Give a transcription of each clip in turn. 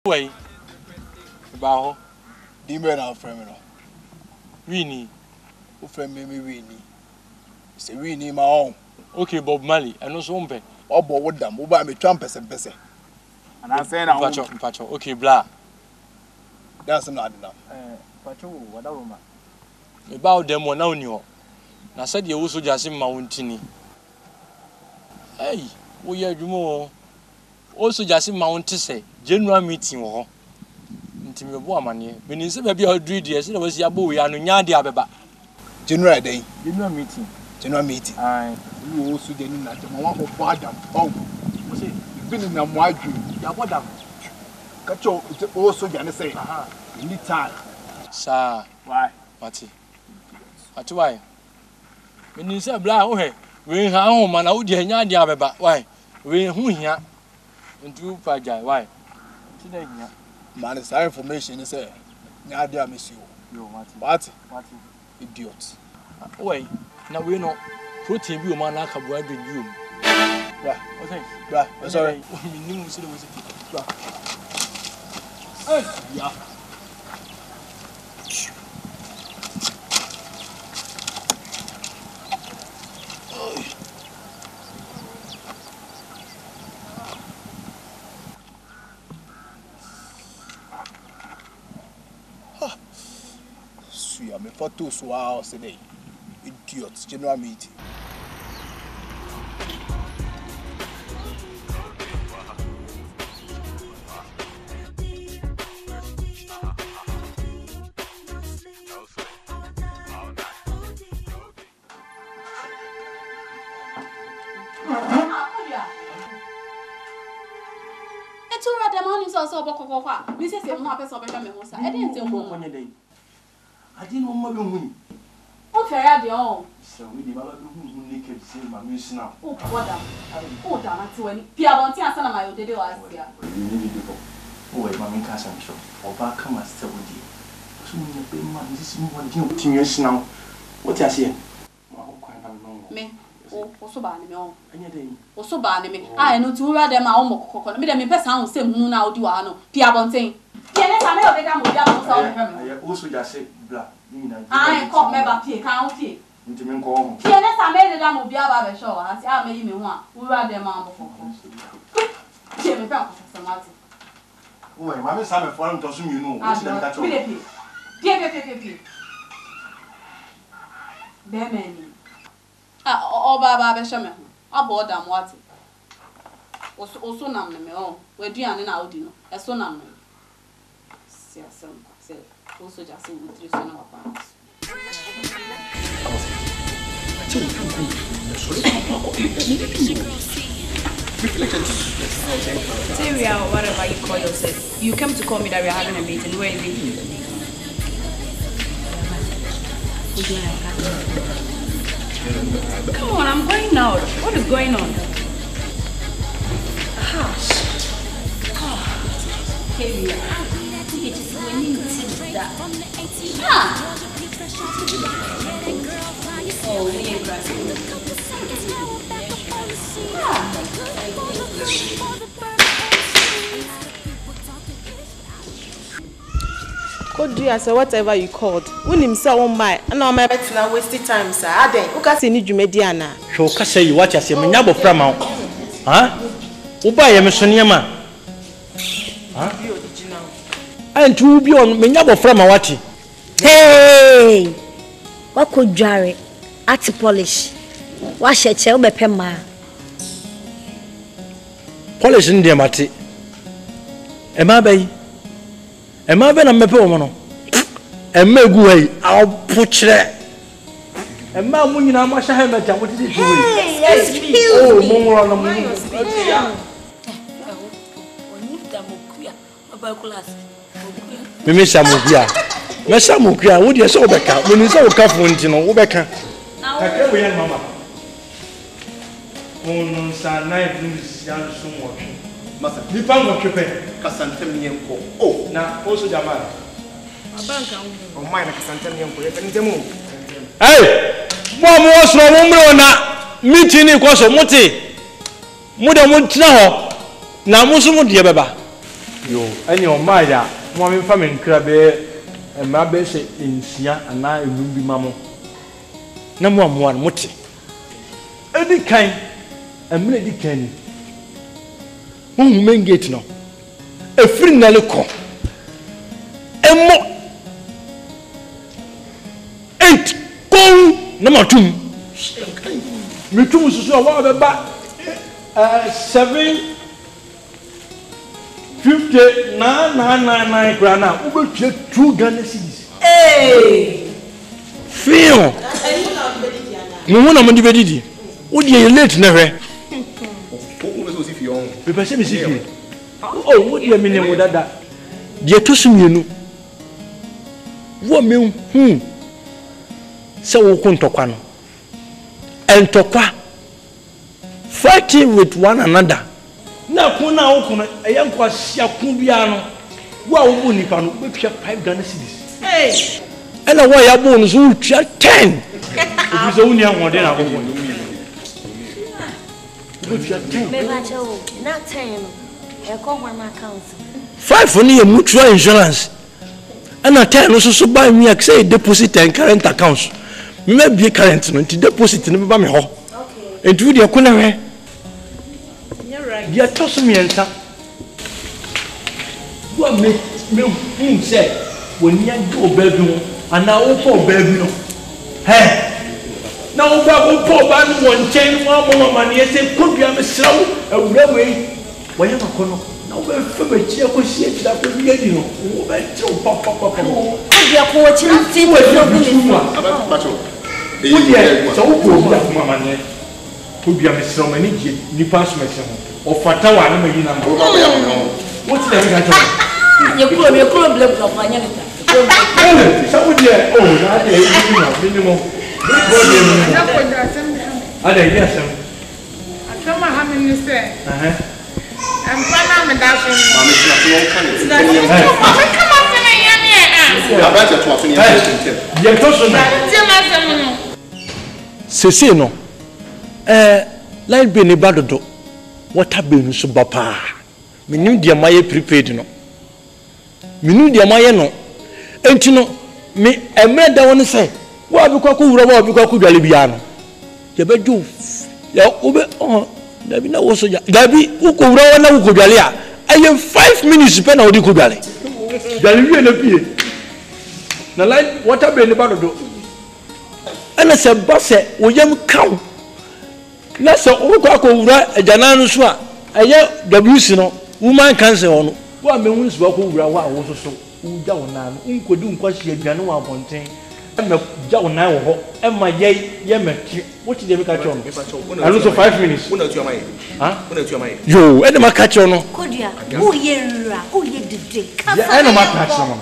Way. Bow. Dimmer now, friend. Winnie. Who friend me, Winnie? Say, Winnie, my own. Okay, Bob Marley, and no something. Oh, but what damn, who buy me trumpets and pessy. And I said, I'm Pacho. Okay, blah. That's not enough. Pacho, what a woman. About them one on you. I said you also just in Mountain. Hey, we are more. Also, just in Mountain say, general meeting or intimate woman. When you say maybe I'll do this, it was your boy and Yadi Ababa. General day. General meeting. General meeting. Aye. You also didn't at the moment of Badam. Oh, was it? Been in a wide dream. Yabodam. Cacho, it's also going to say, aha, you need time. Sir, Why? Matty. At why? When you say blah, oh, we have home and out here, Yadi Ababa. Why? We who here into Paja. Why? Today, Man, it's our information is a Yadia miss you. You What? What? Idiots. Wait, now we know protein be a man like a bread with you. Sorry. Yeah. I'm a photo so hours a day. Idiots, general meeting. I didn't know my room. Oh, fair, dear. So we developed naked seeing my music now. Oh, what damn. Oh, damn, to any Piabonti and Sana, my day last year. You need it before. Oh, wait, my cash and show. Or back come and stay with you. So when you pay money, this is one continuous now. What I say? Me, oh, so bad, no. Any day. Oh, so bad, me. I know to rather my own cocoa. Me, the best sound, same moon out, you are no Piabonti. Yes, I know they come also just say black. I caught me back here, can't you? Into me call. Yes, I made the dam of Biaba show. I say, I made me one. We are the mamma for Jimmy Papa. Oh, my son, for him to assume you know. There many. Oh, Baba Shaman. I bought them what? Also, none me all. We're doing an Audino. A son of me. Yes, also just in the tradition of our parents. Syria or whatever you call yourself. You came to call me that we are having a meeting. Where is it? Come on, I'm going now. What is going on? Here we are. Oh, Could do as whatever you called. When himself on my and now my bet now wasted time, sir. I then who can see need you mediana. So can say you watch as a manabo from out. Huh? Who buy a Messoniama? Huh? And to be on Minabo from a watching. Hey, what could Jerry at polish? Wash a chair, Pema. Polish in dear Matti. Am I bay? Am I been a mepomono? And Megway, I'll put there. And my woman, I must have met what is it? Excuse me. Oh, more on the moon. Mimi Samubia. Messamukria, would you so back when you saw Cafontin or Ubeka? I can't mamma. Oh, no, sir, 9 minutes, young soon watching. Master, you found what you pay. Cassantemian. Oh, now also Jamal. Oh, mine, Cassantemian, and the moon. Hey, one more from meeting equals a muti. Muda Mutina, now Musumu, dear Baba. Yo, any on my ya, one family crab, and my best in Sia and I will be mamma. Number one, Mutti. Any kind, and Milady Kenny. Who men get no? A free Nalico. And more. 8 go number 2. Me too so what about 759 grana. We be 2 Ghana cedis. Hey. Feel. Me wona mo di bedidi. Wo di late na hwe. Wo so si fi on. Me pese me si fi. Oh, wo di me ne mo dada. Die to so mienu. Wo me se wo kuntokwa no. Entokwa fighting with one another. Na kuna wo kuna eya nkwa sia kun bia no. Wo a wo bu nipa no be twa 5 Ghana cedis. Hey. Ela wo ya bu no so twa 10. Obi so woni ahode na akoko. Obi twa 10. Me ba cho na 10 no. E ko hwan ma account. 5 for your mutual insurance. And I tell you so buy me say deposit and current accounts. Maybe current no deposit no ba me ho. Okay. And you dey kuna we. You're right. You toss me enter. What me say when you go baby and now for baby no. Hey. Now go for baby one chain one mama man say could be am slow away. Why am I kono? Now we febe chia ko sie tira ko bi edi no. Wo be ti o papa. Ko dia ko chi na ti no bi ni. Bacho. Wo dia so wo ko bi akoma mane. Ko bi am slow mani je ni pass me se ho. O fata wa na mayi na mo. Wo ti dem ga jo. Ye kuro ble ble kwa nya nita. So wo dia na de ni no minimum. Wo dia minimum. Na ko da sem. Ada dia sem. Atama ha me say. Mama me da so. Mama si na so kan. Mama come on na ya me. Ya ba che to aso ni ya ntem. Ye to so na. Ti ma sem no. Sese no. Line be ni badodo. Water be no so ba pa. Menim dia maye prepared no. Menim dia maye no. Enti no me emre da won say. Wa bi kwa ko wura wa bi kwa ko dwale bia no. Ye beju ya obe Dabi na wo soja. Dabi uko wura na uko dwale a. Aye 5 minutes pe na odi ko dwale. Dwale wi na pie. Na line water be ni badodo. Ana se ba se wo yam kaw. Na se wo ko wura ejana no so a aye WC no woman cancer ono. Wo me hu so ko wura wa wo so so. Wo ja wo na no. Nkodi nkwashi aduane wa bonten. Me ja wo na wo ho. E ma ye meti. What did they catch on? I lose 5 minutes. Una tu amaye. Huh? Una tu amaye. Yo, and ma catch on. Kodia, who ye did. Yeah, and ma catch on.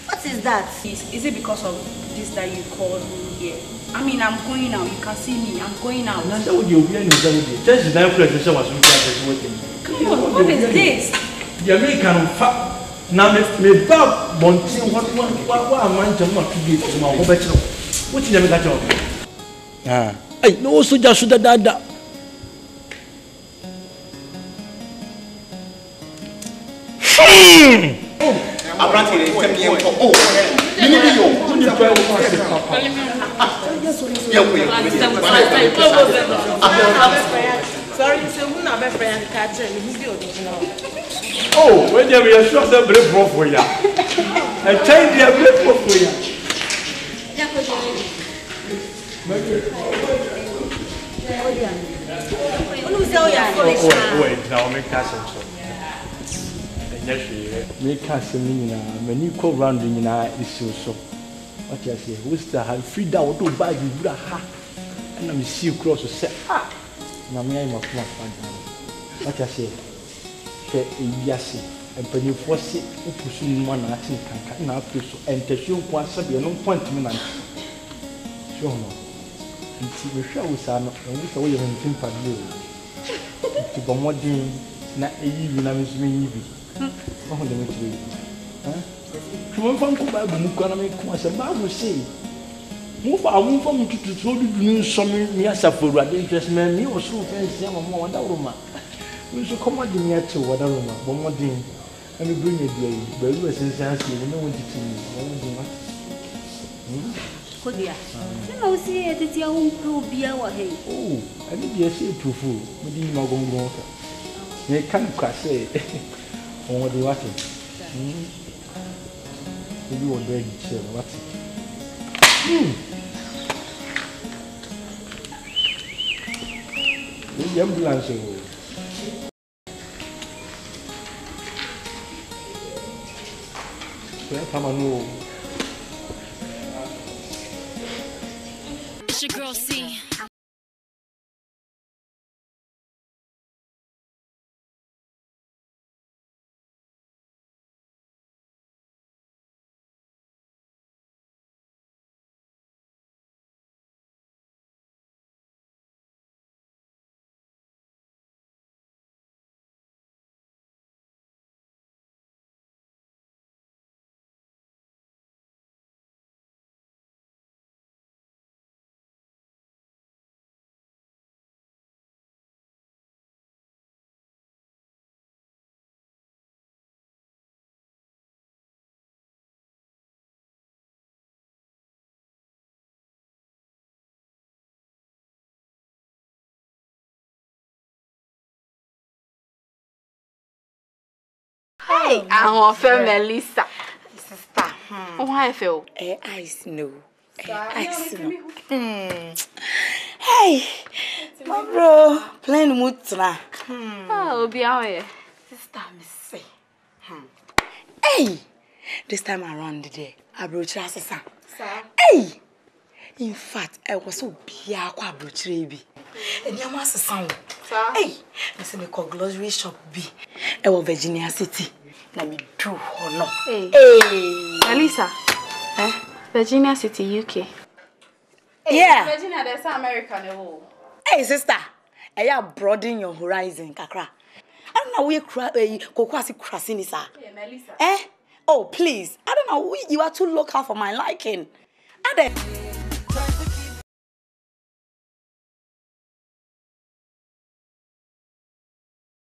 What is that? Is it because of this that you called me here? I mean, I'm going now. You can see me. I'm going out. Nanda would you be any just the pressure was working. Come on, what is this? The American fat. Now me bab bontin what man jama to be to my home. What did they catch on? Ah. Hey, no soja suda dada. Abrante ni tem yen ko. Oh. Ni bi yo. Ni try wo ma se papa. Sorry, so who na be friend catch me who be original. Oh, when you are sure say brave for ya. I change the brave for ya. Wait, now make us so. Make us many call round in our issue so. What you say? Who's the have free down to buy the ha? And I'm see you cross to say, ah, now me I'm a flat. What you say? Say, and when you force it, you push one acting can now push and tell you one subject, no point to me. Sure, no. We shall we are not, and we saw you in simple view. To go more than not a year, and I'm assuming you. Oh, the material. Come from Kuba, Mukana make us a Bible say. Move our move from to do some near Sappho, interest man, me or so fancy, I'm a more Daruma. We should come out near to Wadaruma, one more thing. Let me bring it there. But you were sensitive, you know what you do. Kodia. You know, see, it's your own probia or hey. Oh, I need you to say to fool. We didn't know going on. You can't say, oh, what do you want? You were very chill. What's it? The ambulance. Come on, no. It's your girl C. Hey, I'm Melissa. Sister. Oh, how I feel? I know. I know. Hey, my bro, plain mutra. Oh, be away. Sister, me say. Hey, this time around the day, I brought you a sir. Hey, in fact, I was so big, I brought you and your master sound. Hey, I said me call grocery shop B. I was Virginia City. Let me do or no. Hey, Melissa. Virginia City, UK. Yeah. Virginia, there's America no. Hey, sister, I broaden your horizon, kakra. I don't know where Kokwasi crossing is. Hey, Melissa. Oh, please. I don't know. You are too local for my liking.